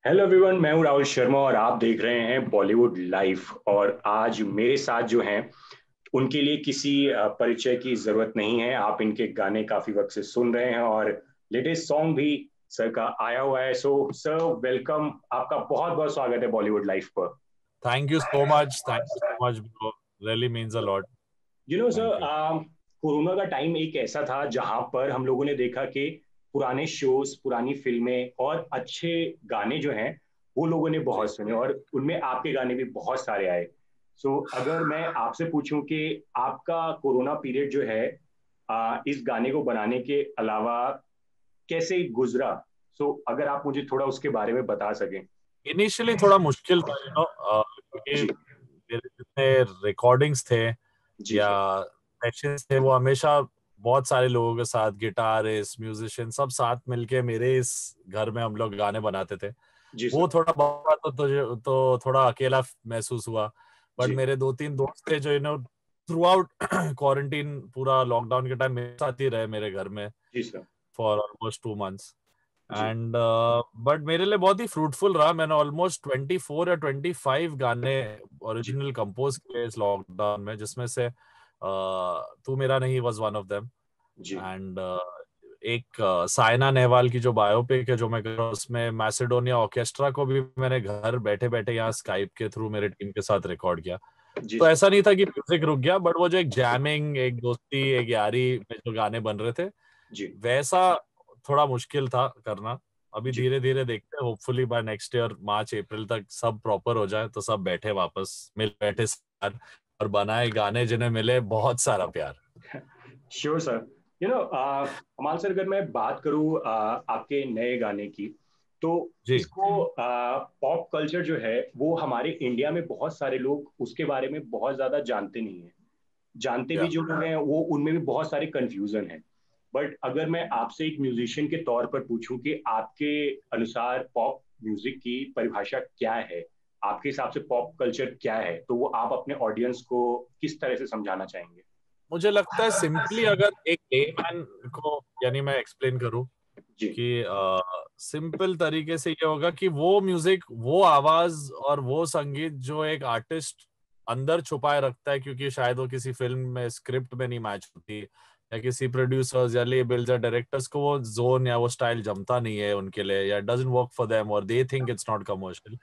Hello everyone, मैं हूं राहुल शर्मा और आप देख रहे हैं बॉलीवुड लाइव। और आज मेरे साथ जो हैं उनके लिए किसी परिचय की जरूरत नहीं है। आप इनके गाने काफी वक्त से सुन रहे हैं और लेटेस्ट सॉन्ग भी सर का आया हुआ है। सो सर, वेलकम, आपका बहुत बहुत स्वागत है बॉलीवुड लाइव पर। Thank you so much. Thank you so much, bro. Really means a lot. Sir, Thank you. Corona का टाइम एक ऐसा था जहां पर हम लोगों ने देखा कि पुराने शोज, पुरानी फिल्में और अच्छे गाने जो हैं वो लोगों ने जी. बहुत सुने और उनमें आपके गाने भी बहुत सारे आए। अगर मैं आपसे पूछूं कि आपका कोरोना पीरियड जो है इस गाने को बनाने के अलावा कैसे गुजरा। अगर आप मुझे थोड़ा उसके बारे में बता सकें। Initially थोड़ा मुश्किल था, क्योंकि जी। मेरे जितने रिकॉर्डिंग्स थे जी या सर। सेशंस थे वो हमेशा बहुत सारे लोगों के साथ, गिटारिस्ट, म्यूजिशियन सब साथ मिलके मेरे इस घर में हम लोग गाने बनाते थे। जी वो सर। थोड़ा बहुत तो थोड़ा अकेला महसूस हुआ। बट जी। मेरे दो तीन दोस्त थे जो थ्रू आउट क्वारंटीन, पूरा लॉकडाउन के टाइम मेरे साथ ही रहे मेरे घर में जी सर। For almost 2 months। जी। एंड बट मेरे लिए बहुत ही फ्रूटफुल रहा। मैंने ऑलमोस्ट 24 या 25 गाने जी। ओरिजिनल कंपोज किए इस लॉकडाउन में, जिसमें से तू मेरा नहीं वाज वन ऑफ देम। जी। एंड एक साइना नेहवाल की जो बायोपिक है जो मैं कर रहा हूँ, उसमें मैसेडोनिया ऑर्केस्ट्रा को भी मैंने घर बैठे बैठे यहाँ स्काइप के थ्रू मेरे टीम के साथ रिकॉर्ड किया। जी तो सर। ऐसा नहीं था कि म्यूजिक रुक गया, बट वो जो एक जैमिंग, एक दोस्ती, एक यारी में जो गाने बन रहे थे, जी। वैसा थोड़ा मुश्किल था करना। अभी जी। धीरे धीरे देखते हैं, hopefully by next year March April तक सब प्रॉपर हो जाए तो सब बैठे वापस मिल बैठे साथ और बनाए गाने जिन्हें मिले बहुत सारा प्यार। Sure sir. अमाल सर, अगर मैं बात करूँ आपके नए गाने की, तो जी। इसको पॉप कल्चर जो है वो हमारे इंडिया में बहुत सारे लोग उसके बारे में बहुत ज्यादा जानते नहीं है। जानते भी या जो लोग हैं वो उनमें भी बहुत सारे कंफ्यूजन है। बट अगर मैं आपसे एक म्यूजिशियन के तौर पर पूछूं कि आपके अनुसार पॉप म्यूजिक की परिभाषा क्या है, आपके हिसाब से पॉप कल्चर क्या है, तो वो आप अपने ऑडियंस को किस तरह से समझाना चाहेंगे। मुझे लगता है सिंपली अगर एक लेमैन को यानी मैं एक्सप्लेन करूं जी। कि सिंपल तरीके से ये होगा कि वो म्यूजिक, वो आवाज और वो संगीत जो एक आर्टिस्ट अंदर छुपाए रखता है, क्योंकि शायद वो किसी फिल्म में स्क्रिप्ट में नहीं मैच होती, या किसी प्रोड्यूसर्स या लेबल्स या डायरेक्टर्स को वो जोन या वो स्टाइल जमता नहीं है उनके लिए, या डजंट वर्क फॉर देम और they think it's not commercial.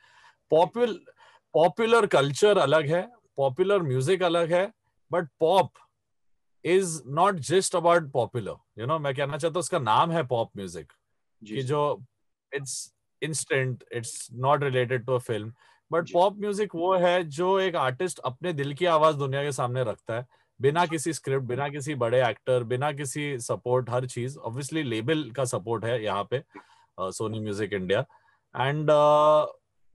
Popular popular culture अलग है, पॉपुलर म्यूजिक अलग है, but pop is not just about popular. मैं कहना चाहता हूँ उसका नाम है पॉप म्यूजिक, जी कि सर। जो it's instant, it's not related to a film. But जी। पॉप म्यूजिक वो है जो एक आर्टिस्ट अपने दिल की आवाज दुनिया के सामने रखता है, बिना जी। किसी स्क्रिप्ट, बिना किसी बड़े एक्टर, बिना किसी सपोर्ट। हर चीज ऑब्वियसली लेबल का सपोर्ट है यहाँ पे, सोनी म्यूजिक इंडिया। एंड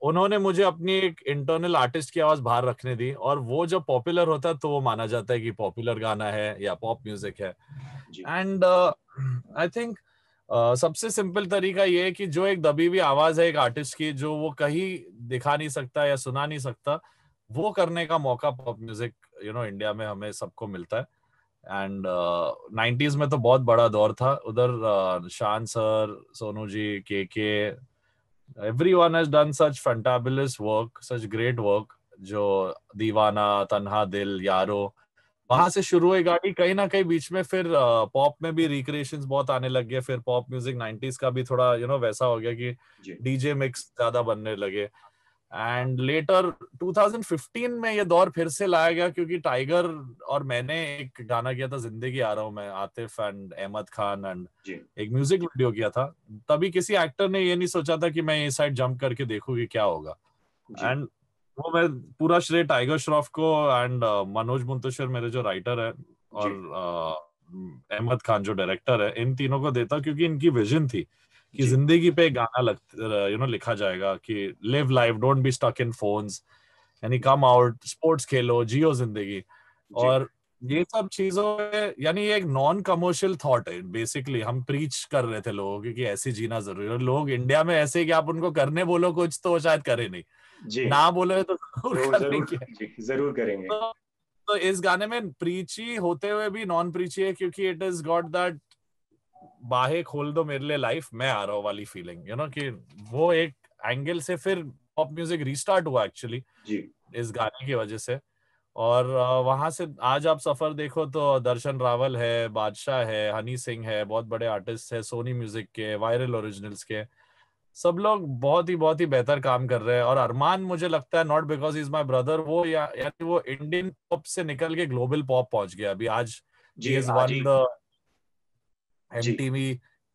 उन्होंने मुझे अपनी एक इंटरनल आर्टिस्ट की आवाज बाहर रखने दी, और वो जब पॉपुलर होता है तो वो माना जाता है कि पॉपुलर गाना है या पॉप म्यूजिक है। जी। एंड आई थिंक सबसे सिंपल तरीका ये है कि जो एक दबी हुई आवाज है एक आर्टिस्ट की, जो वो कहीं दिखा नहीं सकता या सुना नहीं सकता, वो करने का मौका पॉप म्यूजिक इंडिया में हमें सबको मिलता है। एंड 90s में तो बहुत बड़ा दौर था उधर, शान सर, सोनू जी, के everyone has done such fantabulous work, such great work। जो दीवाना, तन्हा दिल, यारो, जी वहां सर। से शुरू हुई गाड़ी। कहीं ना कहीं बीच में फिर पॉप में भी रिक्रिएशंस बहुत आने लग गए। फिर पॉप म्यूजिक 90s का भी थोड़ा वैसा हो गया कि जी। डीजे मिक्स ज्यादा बनने लगे। एंड लेटर 2015 में ये दौर फिर से लाया गया, क्योंकि टाइगर और मैंने एक गाना किया था, जिंदगी आ रहा हूं मैं, आतिफ एंड अहमद खान, एंड जी। एक म्यूजिक वीडियो किया था। तभी किसी एक्टर ने ये नहीं सोचा था कि मैं ये साइड जंप करके देखूं कि क्या होगा। जी। एंड वो मैं पूरा श्रेय टाइगर श्रॉफ को एंड मनोज मुंतशिर मेरे जो राइटर है, और जी। अहमद खान जो डायरेक्टर है, इन तीनों को देता, क्योंकि इनकी विजन थी कि जी। जिंदगी पे एक गाना लिखा जाएगा कि live life, don't be stuck in phones, यानी जी। कम आउट, स्पोर्ट्स खेलो, जियो जिंदगी। जी। और ये सब चीजों में यानी ये एक नॉन कमर्शियल थॉट है बेसिकली। हम प्रीच कर रहे थे लोगों की कि ऐसे जीना जरूरी है। लोग इंडिया में ऐसे कि आप उनको करने बोलो कुछ तो वो शायद करे नहीं, जी। ना बोले तो जरूर तो जरूर, करेंगे। जी जरूर करेंगे। तो, तो इस गाने में प्रीची होते हुए भी नॉन प्रीची है, क्योंकि इट इज गॉट दैट बाहें खोल दो मेरे लिए लाइफ मैं आ रहा हूँ वाली फीलिंग, कि वो एक एंगल से फिर पॉप म्यूजिक रीस्टार्ट हुआ एक्चुअली इस गाने की वजह से। और वहां से आज आप सफर देखो तो दर्शन रावल है, बादशाह है, हनी सिंह है, बहुत बड़े आर्टिस्ट है, सोनी म्यूजिक के, वायरल ओरिजिनल्स के, सब लोग बहुत ही बेहतर काम कर रहे हैं। और अरमान मुझे लगता है not because is my brother, वो यानी वो इंडियन पॉप से निकल के ग्लोबल पॉप पहुंच गया अभी आज। He has one the MTV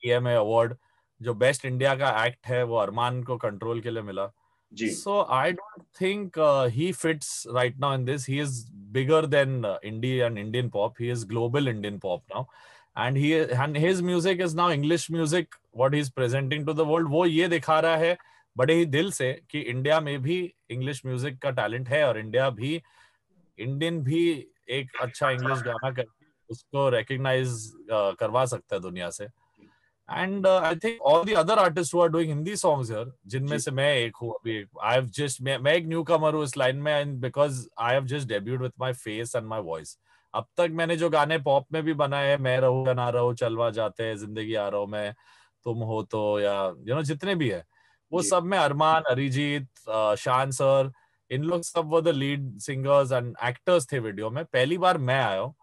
EMA award, जो बेस्ट इंडिया का एक्ट है वो अरमान को कंट्रोल के लिए मिला। So I don't think he fits right now in this. He is bigger than indie and Indian pop. He is global Indian pop now, and his music is now English music. What he's presenting to the world, वो ये दिखा रहा है बड़े ही दिल से कि India में भी इंग्लिश म्यूजिक का टैलेंट है और इंडिया भी, इंडियन भी एक अच्छा इंग्लिश गाना करके उसको रिकग्नाइज करवा सकता है दुनिया से। And I think all the other artists who are doing Hindi songs here, जिनमें से मैं एक हूँ अभी, मैं एक न्यूकमर हूँ इस लाइन में, and because I have just debuted with my face and my voice. अब तक मैंने जो गाने पॉप में भी बनाए हैं, मैं रहूँ या ना रहूँ, चलवा जाते हैं, जिंदगी आ रहा हूँ मैं, तुम हो तो, या जितने भी है वो सब में अरमान, अरिजीत, शान सर, इन लोग सब वो the lead singers and actors थे वीडियो में। पहली बार मैं आया हूँ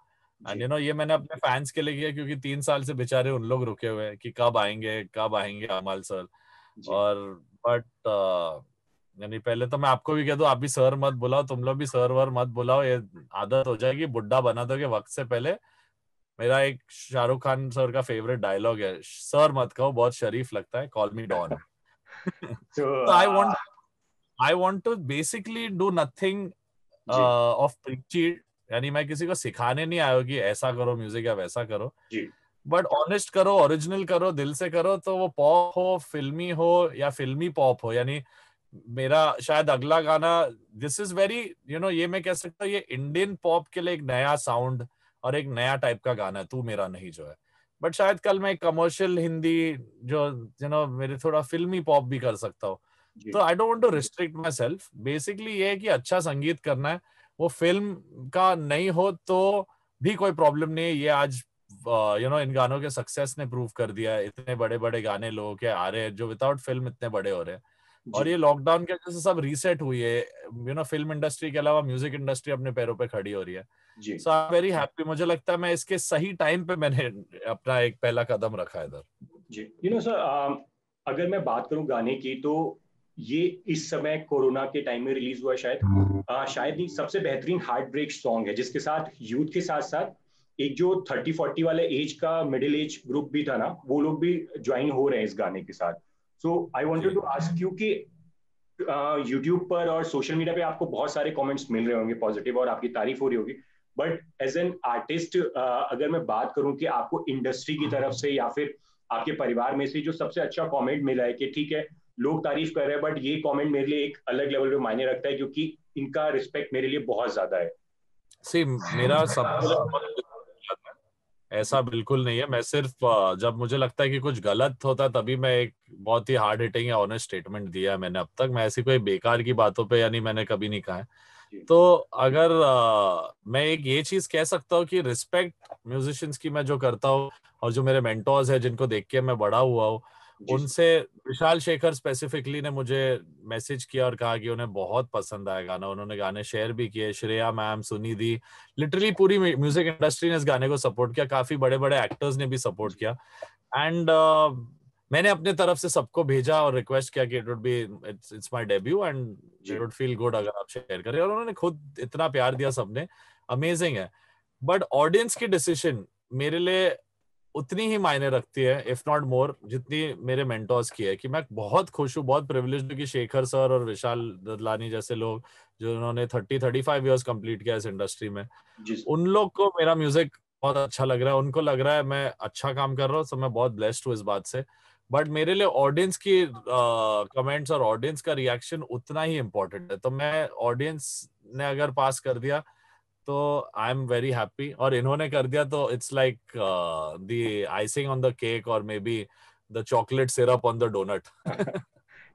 एंड ये मैंने अपने फैंस के लिए किया क्योंकि 3 साल से बेचारे उन लोग रुके हुए हैं कि कब आएंगे अमाल सर। और बट यानी पहले तो मैं आपको भी कह दूं, आप भी सर मत बुलाओ, तुम लोग भी सर वर मत बुलाओ, ये आदत हो जाएगी, बुड्ढा बना दोगे वक्त से पहले। मेरा एक शाहरुख खान सर का फेवरेट डायलॉग है, सर मत कहो, बहुत शरीफ लगता है, कॉल मी डॉन। तो I want to basically do nothing of preachy, यानी मैं किसी को सिखाने नहीं आया कि ऐसा करो म्यूजिक या वैसा करो, बट ऑनेस्ट करो, ओरिजिनल करो, दिल से करो, तो वो पॉप हो, फिल्मी हो या फिल्मी पॉप हो। यानी मेरा शायद अगला गाना, दिस इज वेरी ये मैं कह सकता हूँ ये इंडियन पॉप के लिए एक नया साउंड और एक नया टाइप का गाना है, तू मेरा नहीं जो है। बट शायद कल मैं कमर्शियल हिंदी जो मेरे थोड़ा फिल्मी पॉप भी कर सकता हूँ। तो I don't want to restrict myself, basically ये है कि अच्छा संगीत करना है, वो फिल्म का नहीं हो तो भी कोई प्रॉब्लम नहीं है। ये आज इन गानों के सक्सेस ने प्रूव कर दिया है, इतने बड़े बड़े गाने लोगों के आ रहे हैं जो विदाउट फिल्म इतने बड़े हो रहे हैं। और ये लॉकडाउन के वजह से सब रीसेट हुई है, फिल्म इंडस्ट्री के अलावा म्यूजिक इंडस्ट्री अपने पैरों पे खड़ी हो रही है। सो आई एम वेरी हैप्पी, मुझे लगता है मैं इसके सही टाइम पे मैंने अपना एक पहला कदम रखा है इधर। जी सर, अगर मैं बात करूं गाने की, तो ये इस समय कोरोना के टाइम में रिलीज हुआ, शायद नहीं सबसे बेहतरीन हार्ट ब्रेक सॉन्ग है, जिसके साथ यूथ के साथ साथ एक जो 30-40 वाले एज का मिडिल एज ग्रुप भी था ना, वो लोग भी ज्वाइन हो रहे हैं इस गाने के साथ। So I wanted to ask you कि यूट्यूब पर और सोशल मीडिया पे आपको बहुत सारे कमेंट्स मिल रहे होंगे पॉजिटिव और आपकी तारीफ हो रही होगी, बट एज एन आर्टिस्ट अगर मैं बात करूं कि आपको इंडस्ट्री की तरफ से या फिर आपके परिवार में से जो सबसे अच्छा कमेंट मिला है कि ठीक है लोग तारीफ कर रहे हैं बट ये कमेंट मेरे लिए एक अलग लेवल पे मायने रखता है क्योंकि इनका रिस्पेक्ट मेरे लिए बहुत ज्यादा है। मेरा सब ऐसा बिल्कुल नहीं है, मैं सिर्फ जब मुझे लगता है कि कुछ गलत होता है तभी मैं एक बहुत ही हार्ड हिटिंग या ऑनेस्ट स्टेटमेंट दिया है मैंने अब तक। मैं ऐसी कोई बेकार की बातों पे यानी मैंने कभी नहीं कहा है। तो अगर मैं एक ये चीज कह सकता हूँ कि रिस्पेक्ट म्यूजिशियंस की मैं जो करता हूँ और जो मेरे मेंटोर्स है जिनको देख के मैं बड़ा हुआ हूँ, उनसे विशाल शेखर स्पेसिफिकली ने मुझे मैसेज किया और कहा कि उन्हें बहुत पसंद आया गाना, उन्होंने गाने शेयर भी किए, श्रेया मैम, सुनिधि, लिटरली पूरी म्यूजिक इंडस्ट्री ने इस गाने को सपोर्ट किया, काफी बड़े बड़े एक्टर्स ने भी सपोर्ट किया। एंड मैंने अपने तरफ से सबको भेजा और रिक्वेस्ट किया कि it's my debut and it would feel good अगर आप शेयर करें, और उन्होंने खुद इतना प्यार दिया सबने, अमेजिंग है। बट ऑडियंस की डिसीजन मेरे लिए उतनी ही मायने रखती है इफ नॉट मोर जितनी मेरे मेंटोर्स की है। कि मैं बहुत खुश हूँ, बहुत प्रिविलेज्ड हूँ कि शेखर सर और विशाल ददलानी जैसे लोग जो उन्होंने 30-35 इयर्स कंप्लीट किया इस इंडस्ट्री में, उन लोग को मेरा म्यूजिक बहुत अच्छा लग रहा है, उनको लग रहा है मैं अच्छा काम कर रहा हूँ, तो मैं बहुत ब्लेस्ड हूँ इस बात से। बट मेरे लिए ऑडियंस की कमेंट्स और ऑडियंस का रिएक्शन उतना ही इम्पोर्टेंट है। तो मैं ऑडियंस ने अगर पास कर दिया तो आई एम वेरी हैप्पी, और इन्होंने कर दिया तो it's like the icing on the cake और maybe the chocolate syrup on the donut.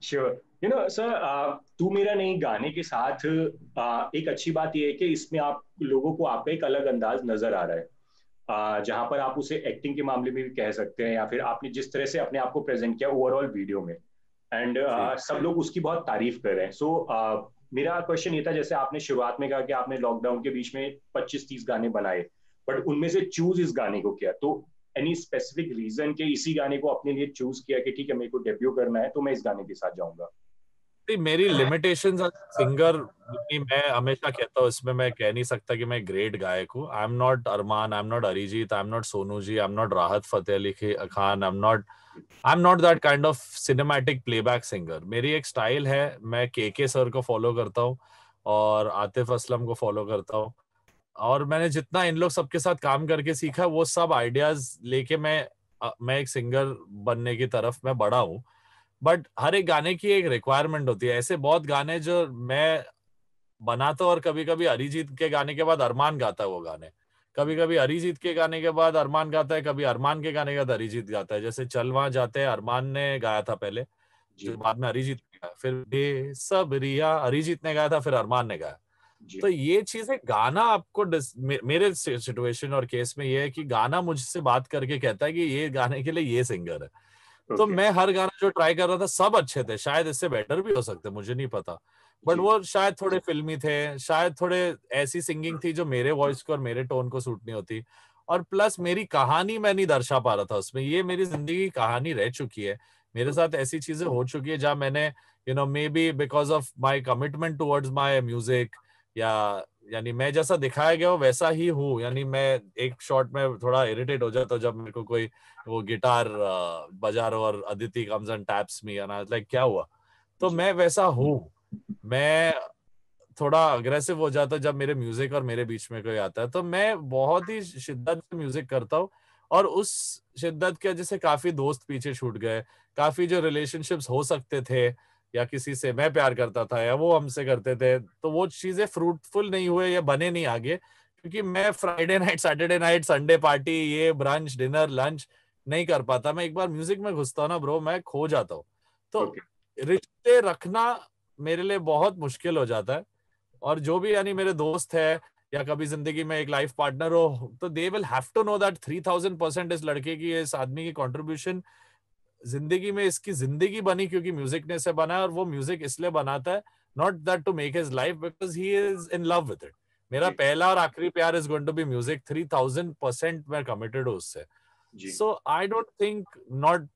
Sure, sir तू मेरा नहीं गाने के साथ एक अच्छी बात यह है कि इसमें आप लोगों को आपका एक अलग अंदाज नजर आ रहा है, जहां पर आप उसे एक्टिंग के मामले में भी कह सकते हैं या फिर आपने जिस तरह से अपने आप को प्रेजेंट किया ओवरऑल वीडियो में, एंड सब लोग उसकी बहुत तारीफ कर रहे हैं. सो मेरा क्वेश्चन ये था, जैसे आपने शुरुआत में कहा कि आपने लॉकडाउन के बीच में 25-30 गाने बनाए, बट उनमें से चूज इस गाने को किया, तो एनी स्पेसिफिक रीजन के इसी गाने को अपने लिए चूज किया कि ठीक है मेरे को डेब्यू करना है तो मैं इस गाने के साथ जाऊंगा? मेरी लिमिटेशंस सिंगर, मैं हमेशा कहता हूँ, इसमें मैं कह नहीं सकता कि मैं ग्रेट गायक हूँ. I am not Armaan, I am not Arijit, I am not Sonu ji, I am not Rahat Fateh Ali Khan, I am not that kind of cinematic playback singer. मेरी एक स्टाइल है, मैं के सर को फॉलो करता हूँ और आतिफ असलम को फॉलो करता हूँ, और मैंने जितना इन लोग सबके साथ काम करके सीखा वो सब आइडियाज लेके मैं एक सिंगर बनने की तरफ मैं बढ़ा हूँ. बट हर एक गाने की एक रिक्वायरमेंट होती है. ऐसे बहुत गाने जो मैं बनाता हूँ, और कभी कभी अरिजीत के गाने के बाद अरमान गाता है वो गाने, कभी कभी अरिजीत के गाने के बाद अरमान गाता है, कभी अरमान के गाने के बाद अरिजीत गाता है. जैसे चल वहां जाते हैं अरमान ने गाया था पहले, जी जो बाद में अरिजीत ने गाया, फिर बेसब्रिया अरिजीत ने गाया था, फिर अरमान ने गाया. जी. तो ये चीज है, गाना आपको मेरे सिचुएशन और केस में ये है कि गाना मुझसे बात करके कहता है कि ये गाने के लिए ये सिंगर है. तो ओके. मैं हर गाना जो ट्राई कर रहा था सब अच्छे थे, शायद इससे बेटर भी हो सकते, मुझे नहीं पता, बट जी वो शायद थोड़े फिल्मी थे, शायद थोड़े ऐसी सिंगिंग थी जो मेरे वॉइस को और मेरे टोन को सूट नहीं होती. और प्लस मेरी कहानी मैं नहीं दर्शा पा रहा था उसमें. ये मेरी जिंदगी की कहानी रह चुकी है, मेरे साथ ऐसी चीजें हो चुकी है जहां मैंने may be because of my commitment towards my music, या यानी मैं जैसा दिखाया गया हो वैसा ही हूँ. यानी मैं एक शॉट में थोड़ा इरिटेट हो जाता हूँ जब मेरे को कोई वो गिटार बजा रहा हो और Aditi comes and taps me, and I was like क्या हुआ. तो जी मैं वैसा हूँ. मैं थोड़ा अग्रेसिव हो जाता जब मेरे म्यूजिक और मेरे बीच में कोई आता है. तो मैं बहुत ही शिद्दत से म्यूजिक करता हूँ, और उस शिद्दत के वजह से काफी दोस्त पीछे छूट गए, काफी जो रिलेशनशिप्स हो सकते थे, या किसी से मैं प्यार करता था या वो हमसे करते थे, तो वो चीजें फ्रूटफुल नहीं हुए या बने नहीं आगे, क्योंकि मैं Friday night, Saturday night, Sunday party, ये ब्रंच, डिनर, लंच नहीं कर पाता. मैं एक बार म्यूजिक में घुसता हूँ ना ब्रो, मैं खो जाता हूँ. तो ओके. रिश्ते रखना मेरे लिए बहुत मुश्किल हो जाता है. और जो भी यानी मेरे दोस्त है या कभी जिंदगी में एक लाइफ पार्टनर हो, तो they will have to know that 3000% इस लड़के की, इस आदमी की कंट्रीब्यूशन जिंदगी में, इसकी जिंदगी बनी क्योंकि म्यूजिक ने इसे बनाया, और वो म्यूजिक इसलिए बनाता है not that to make his life, because he is in love with it. मेरा जी पहला और आखिरी प्यार is going to be music. 3000% मैं कमिटेड हूँ उससे. जी so I don't think, not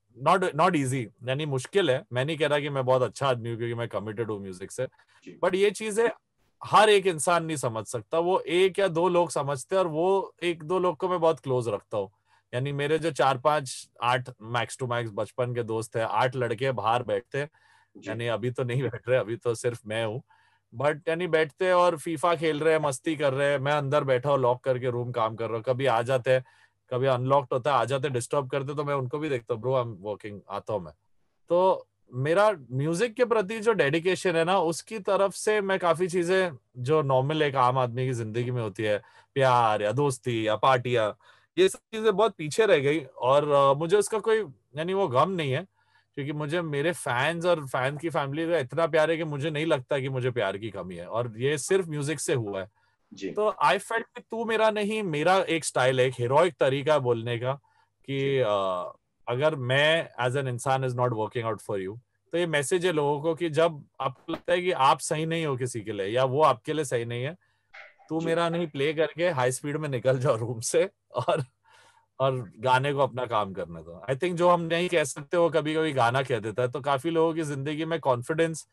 not easy, यानी मुश्किल है. मैं नहीं कह रहा कि मैं बहुत अच्छा आदमी हूँ क्योंकि मैं कमिटेड हूँ म्यूजिक से, जी. बट ये चीजें हर एक इंसान नहीं समझ सकता. वो एक या दो लोग समझते हैं, और वो एक दो लोग को मैं बहुत क्लोज रखता हूँ. यानी मेरे जो 4-5-8 मैक्स टू मैक्स बचपन के दोस्त है, 8 लड़के बाहर बैठते हैं, जी यानी अभी तो नहीं बैठ रहे, अभी तो सिर्फ मैं हूँ, बट यानी बैठते हैं और फीफा खेल रहे हैं, मस्ती कर रहे हैं, मैं अंदर बैठा हूँ लॉक करके रूम काम कर रहा हूँ. कभी आ जाते हैं, कभी अनलॉक्ड होता है, आ जाते डिस्टर्ब करते, तो मैं उनको भी देखता हूँ, ब्रो आई एम वर्किंग, आता हूँ मैं. तो मेरा म्यूजिक के प्रति जो डेडिकेशन है ना, उसकी तरफ से मैं काफी चीजें जो नॉर्मल एक आम आदमी की जिंदगी में होती है, प्यार या दोस्ती या पार्टियां, ये सब चीजें बहुत पीछे रह गई. और मुझे उसका कोई यानी वो गम नहीं है, क्योंकि मुझे मेरे फैंस और फैन की फैमिली का इतना प्यार है कि मुझे नहीं लगता कि मुझे प्यार की कमी है, और ये सिर्फ म्यूजिक से हुआ है. जी तो आई फेल्ट कि तू मेरा नहीं, मेरा एक स्टाइल है, एक हीरोइक तरीका है बोलने का, जी. कि अगर मैं एज एन इंसान is not working out for you, तो ये मैसेज है लोगों को कि जब आपको लगता है कि आप सही नहीं हो किसी के लिए, या वो आपके लिए सही नहीं है, तू जी. मेरा नहीं प्ले करके हाई स्पीड में निकल जाओ रूम से, और और गाने को अपना काम करने दो. आई थिंक जो हम नहीं कह सकते वो कभी कभी गाना कह देता है. तो काफी लोगों की जिंदगी में कॉन्फिडेंस,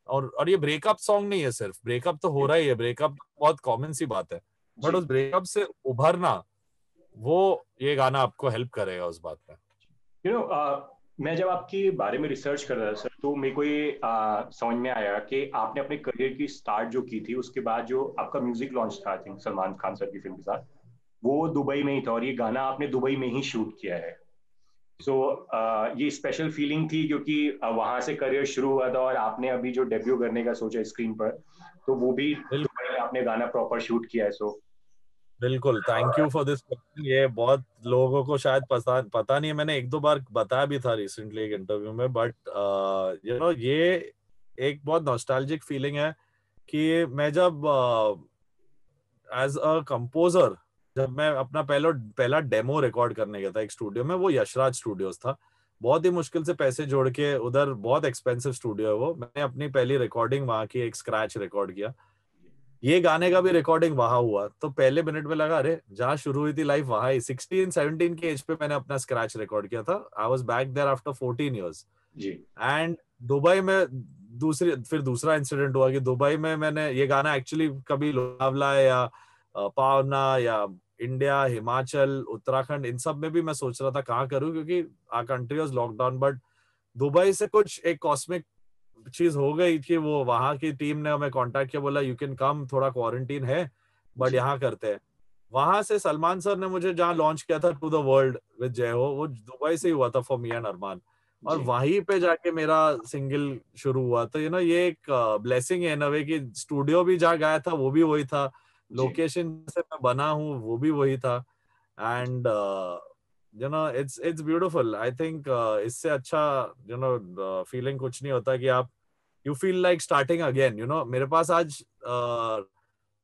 और ये ब्रेकअप सॉन्ग नहीं है सिर्फ, ब्रेकअप तो हो जी. रहा ही है, ब्रेकअप बहुत कॉमन सी बात है, बट जी. उस ब्रेकअप से उभरना, वो ये गाना आपको हेल्प करेगा उस बात में. मैं जब आपके बारे में रिसर्च कर रहा था सर, तो मेरे को ये समझ में आया कि आपने अपने करियर की स्टार्ट जो की थी उसके बाद जो आपका म्यूजिक लॉन्च था, I think Salman Khan sir की फिल्म के साथ, वो दुबई में ही था, और ये गाना आपने दुबई में ही शूट किया है. सो ये स्पेशल फीलिंग थी क्योंकि वहां से करियर शुरू हुआ था, और आपने अभी जो डेब्यू करने का सोचा स्क्रीन पर, तो वो भी दुबई में आपने गाना प्रॉपर शूट किया है. सो बिल्कुल, thank you for this question. ये बहुत लोगों को शायद पता नहीं है, मैंने एक दो बार बताया भी था रिसेंटली एक इंटरव्यू में, बट ये एक बहुत नॉस्टैल्जिक फीलिंग है कि मैं जब एज अ कंपोजर, जब मैं अपना पहला डेमो रिकॉर्ड करने गया था एक स्टूडियो में, वो यशराज स्टूडियोज था, बहुत ही मुश्किल से पैसे जोड़ के, उधर बहुत एक्सपेंसिव स्टूडियो है वो, मैंने अपनी पहली रिकॉर्डिंग वहां की, एक स्क्रैच रिकॉर्ड किया। ये गाने का भी रिकॉर्डिंग वहां हुआ, तो पहले मिनट में लगा अरे जहाँ शुरू हुई थी लाइफ वहां ही। 16-17 की एज पे मैंने अपना स्क्रैच रिकॉर्ड किया था। I was back there after 14 years. जी एंड दुबई में दूसरा इंसिडेंट हुआ कि दुबई में मैंने ये गाना एक्चुअली कभी लोनावला या पावना या इंडिया, हिमाचल, उत्तराखंड, इन सब में भी मैं सोच रहा था कहाँ करूँ, क्योंकि our country was lockdown. But Dubai से कुछ एक कॉस्मिक चीज हो गई कि वो वहां की टीम ने हमें कांटेक्ट किया, बोला यू कैन कम, थोड़ा क्वारंटीन है बट जी यहाँ करते हैं। वहां से सलमान सर ने मुझे जहाँ लॉन्च किया था टू द वर्ल्ड विद जय हो, वो दुबई से ही हुआ था फॉर मी एंड अरमान। और जी वहीं पे जाके मेरा सिंगल शुरू हुआ। तो ये एक ब्लेसिंग है इन अ वे कि स्टूडियो भी जहाँ गया था वो भी वही था, जी लोकेशन से मैं बना हूँ वो भी वही था। And it's beautiful. I think इससे अच्छा फीलिंग कुछ नहीं होता कि आप you feel like starting again. मेरे पास आज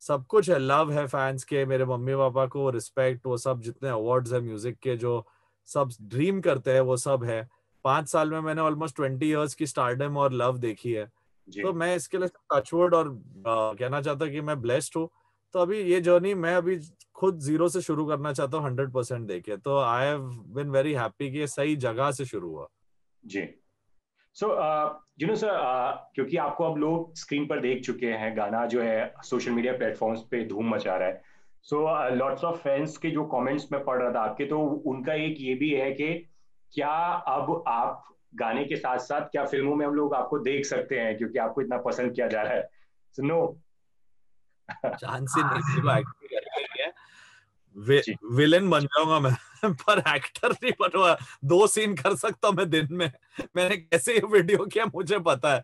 सब कुछ है, लव है फैंस के, मेरे मम्मी पापा को रिस्पेक्ट, वो सब जितने अवार्ड्स है म्यूजिक के जो सब ड्रीम करते हैं वो सब है। 5 साल में मैंने ऑलमोस्ट 20 इयर्स की स्टारडम और लव देखी है। जी तो मैं इसके लिए टचवुड और कहना चाहता कि मैं ब्लेस्ड हूँ। तो अभी ये जर्नी मैं अभी खुद जीरो से शुरू करना चाहता हूँ 100% देके। तो I have been very happy कि ये सही जगह से शुरू हुआ। जी। सो सर, क्योंकि आपको अब लोग स्क्रीन पर देख चुके हैं, गाना जो है सोशल मीडिया प्लेटफॉर्म्स पे धूम मचा रहा है। सो लॉट्स ऑफ फैंस के जो कमेंट्स में पढ़ रहा था आपके, तो उनका एक ये भी है कि क्या अब आप गाने के साथ साथ क्या फिल्मों में हम लोग आपको देख सकते हैं, क्योंकि आपको इतना पसंद किया जा रहा है। So no. चांस ही नहीं, मेरे को एक्टिंग करनी नहीं है। जी विलेन बन जाऊंगा मैं पर एक्टर नहीं बनूंगा। 2 सीन कर सकता हूँ मैं दिन में। मैंने कैसे ये वीडियो किया मुझे पता है।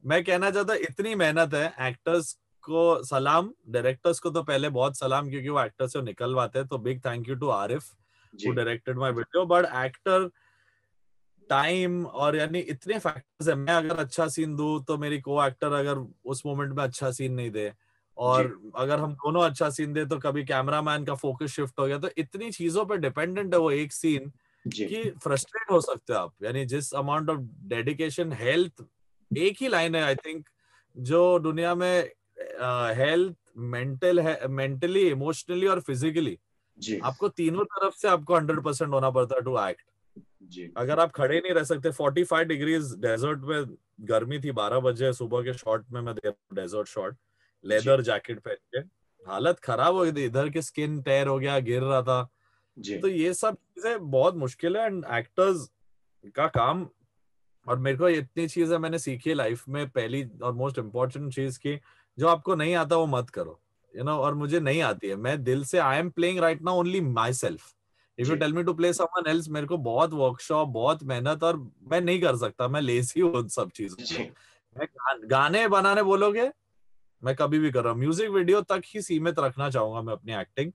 मैं कहना चाहता इतनी मेहनत है। एक्टर्स को सलाम, डायरेक्टर्स को तो पहले बहुत सलाम, क्योंकि वो एक्टर से निकलवाते हैं। तो big thank you to Arif who जी directed my video. But actor time और यानी इतने फैक्टर्स है। मैं अगर अच्छा सीन दूं तो मेरी को एक्टर अगर उस मोमेंट में अच्छा सीन नहीं दे, और जी अगर हम दोनों अच्छा सीन दे तो कभी कैमरामैन का फोकस शिफ्ट हो गया। तो इतनी चीजों पे डिपेंडेंट है वो एक सीन जी कि फ्रस्ट्रेट हो सकते हो आप। यानी जिस अमाउंट ऑफ डेडिकेशन, हेल्थ, एक ही लाइन है आई थिंक जो दुनिया में हेल्थ, मेंटल है, मेंटली, इमोशनली और फिजिकली, जी आपको तीनों तरफ से आपको 100% होना पड़ता है टू एक्ट। जी अगर आप खड़े नहीं रह सकते 45 डिग्रीज डेजर्ट में, गर्मी थी, 12 बजे सुबह के शॉट में मैं दे रहा हूं डेजर्ट शॉट, जी लेदर जैकेट पहन के, हालत खराब हो गई थी, इधर की स्किन टेयर हो गया, गिर रहा था। जी तो ये सब चीजें बहुत मुश्किल है एंड एक्टर्स का काम। और मेरे को इतनी चीजें मैंने सीखी लाइफ में। पहली और मोस्ट इम्पोर्टेंट चीज की, जो आपको नहीं आता वो मत करो। और मुझे नहीं आती है, मैं दिल से I am playing right now only myself. If you जी tell me to play someone else, मेरे को बहुत वर्कशॉप, बहुत मेहनत, और मैं नहीं कर सकता, मैं लेजी हूँ उन सब चीजों के लिए। जी मैं गाने बनाने बोलोगे, मैं कभी भी कर रहा हूँ। म्यूजिक वीडियो तक ही सीमित रखना चाहूंगा मैं अपनी एक्टिंग।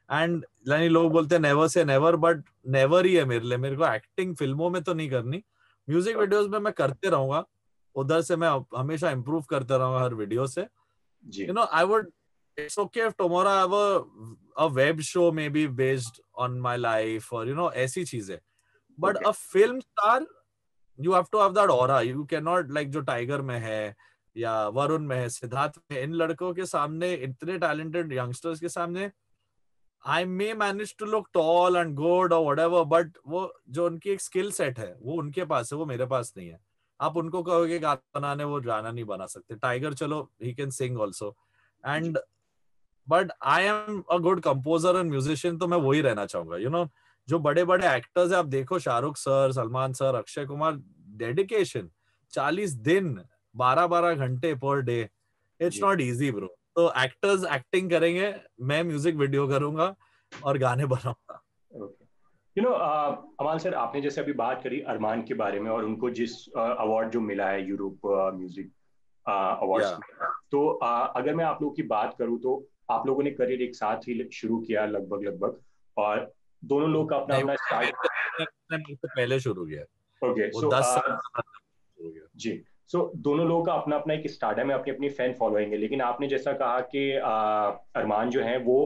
एंड यानी लोग बोलते हैं never say never, but never he है मेरे लिए। मेरे को एक्टिंग फिल्मों में तो नहीं करनी, म्यूजिक वीडियोस में मैं करते रहूंगा। उधर से मैं हमेशा इंप्रूव करते रहूंगा हर वीडियो से। जी I would, it's okay if tomorrow I have a web show maybe based on my life, or ऐसी चीजें। but okay a film star, you have to have that aura. You cannot, like जो tiger में है या वरुण में है, सिद्धार्थ में, इन लड़कों के सामने, इतने टैलेंटेड यंगस्टर्स के सामने, I may manage to look tall and good और whatever, बट वो जो उनकी एक स्किल सेट है वो उनके पास है, वो मेरे पास नहीं है। आप उनको कहोगे गाना बनाने, वो गाना नहीं बना सकते। टाइगर चलो ही कैन सिंग ऑल्सो, जी and but I am a good composer and musician. तो मैं वही रहना चाहूंगा। जो बड़े बड़े एक्टर्स है, आप देखो Shahrukh sir, Salman sir, Akshay Kumar, dedication 40 दिन, 12-12 घंटे पर डे। इट्स जी नॉट इजी ब्रो। तो एक्टर्स एक्टिंग करेंगे, मैं म्यूजिक वीडियो करूंगा और गाने बनाऊंगा। ओके। अमान सर, आपने जैसे अभी बात करी अरमान के बारे में और उनको जिस अवार्ड जो मिला है यूरोप म्यूजिक या अवार्ड्स में, तो अगर मैं आप लोगों की बात करूं तो आप लोगों ने करियर एक साथ ही शुरू किया लगभग लगभग, और दोनों लोग का अपना नहीं, अपना स्टार्ट। उसने मुझसे पहले शुरू किया। ओके। वो सो 10 साल शुरू किया। जी। सो दोनों लोगों का अपना अपना एक स्टार्टअप है, अपनी अपनी फैन फॉलोइंग है, लेकिन आपने जैसा कहा कि अरमान जो है वो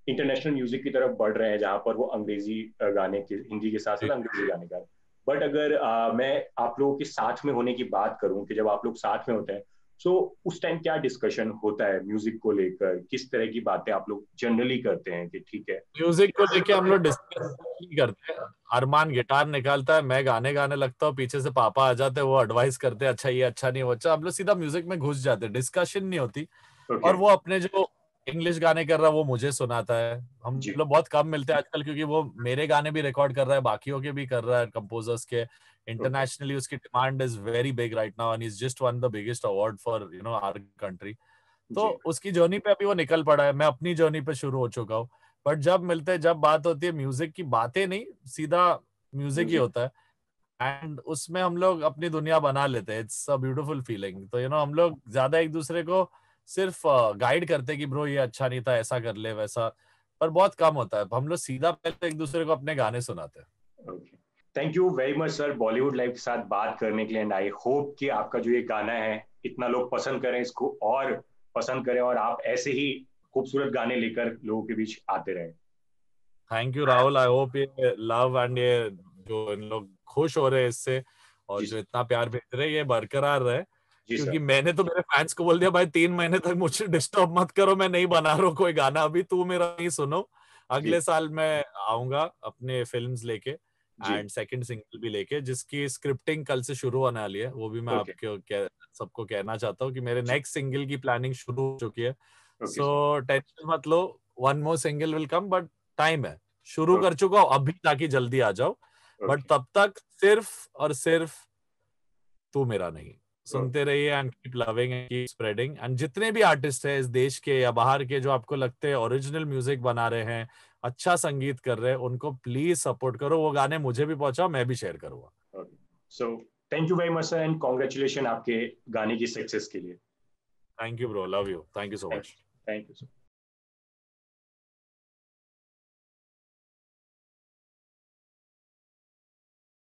इंटरनेशनल म्यूजिक की तरफ बढ़ रहे हैं, जहाँ पर वो अंग्रेजी गाने के, हिंदी के साथ साथ अंग्रेजी गाने गा रहे हैं। बट अगर मैं आप लोगों के साथ में होने की बात करूं कि जब आप लोग साथ में होते हैं, सो उस टाइम क्या डिस्कशन होता है म्यूजिक को लेकर, किस तरह की बातें आप लोग जनरली करते हैं कि ठीक है। म्यूजिक को लेके हम लोग डिस्कस नहीं करते। अरमान गिटार निकालता है, मैं गाने गाने लगता हूँ, पीछे से पापा आ जाते हैं, वो एडवाइस करते हैं अच्छा ये अच्छा नहीं, वो अच्छा, हम लोग सीधा म्यूजिक में घुस जाते हैं, डिस्कशन नहीं होती। ओके। और वो अपने जो इंग्लिश गाने कर रहा है वो मुझे सुनाता है। हम जी। लोग बहुत कम मिलते हैं आजकल, क्योंकि वो मेरे गाने भी रिकॉर्ड कर रहा है, बाकियों के भी कर रहा है, कंपोजर्स के। ओके। इंटरनेशनली उसकी demand is very big right now, and is just one the biggest award for our country. तो जी। उसकी जर्नी पे अभी वो निकल पड़ा है, मैं अपनी जर्नी पे शुरू हो चुका हूँ। बट जब मिलते हैं, जब बात होती है म्यूजिक की, बातें नहीं, सीधा म्यूजिक ही म्यूजिक। होता है। एंड उसमें हम लोग अपनी दुनिया बना लेते हैं। It's a beautiful feeling. तो हम लोग ज्यादा एक दूसरे को सिर्फ गाइड करते हैं कि ब्रो ये अच्छा नहीं था, ऐसा कर ले वैसा, पर बहुत कम होता है। हम लोग सीधा पहले एक दूसरे को अपने गाने सुनाते हैं। Okay. Thank you very much sir Bollywood live के साथ बात करने के लिए, एंड आई होप कि आपका जो ये गाना है इतना लोग पसंद करें इसको, और पसंद करें, और आप ऐसे ही खूबसूरत गाने लेकर लोगों के बीच आते रहें। Thank you Rahul. I hope ये लव एंड ये जो इन लोग खुश हो रहे हैं इससे, और जी जो सर। इतना प्यार भेज रहे हैं ये बरकरार रहे। जी क्योंकि सर। मैंने तो मेरे फैंस को बोल दिया भाई 3 महीने तक मुझे डिस्टर्ब मत करो, मैं नहीं बना रहा हूँ कोई गाना अभी, तू मेरा नहीं सुनो। जी। अगले साल मैं आऊंगा अपने फिल्म्स लेके, जी। एंड सेकंड सिंगल भी लेके, जिसकी स्क्रिप्टिंग कल से शुरू होने वाली है। वो भी मैं ओके। आपको सबको कहना चाहता हूँ कि मेरे जी। नेक्स्ट सिंगल की प्लानिंग शुरू हो चुकी है। Okay sir. सो टेंशन मत लो, one more single will come, but time है। शुरू कर ओके। चुका हूँ अभी, ताकि जल्दी आ जाओ। But okay. तब तक सिर्फ और सिर्फ तू मेरा नहीं, ओके। सुनते रहिए and keep loving and keep spreading. And जितने भी आर्टिस्ट हैं इस देश के या बाहर के, जो आपको लगते हैं ओरिजिनल म्यूजिक बना रहे हैं, अच्छा संगीत कर रहे हैं, उनको प्लीज सपोर्ट करो। वो गाने मुझे भी पहुंचाओ, मैं भी शेयर करूंगा। Okay. So thank you very much sir, and congratulation आपके गाने की सक्सेस के लिए। Thank you bro, love you, thank you so thank much. You. Thank you sir.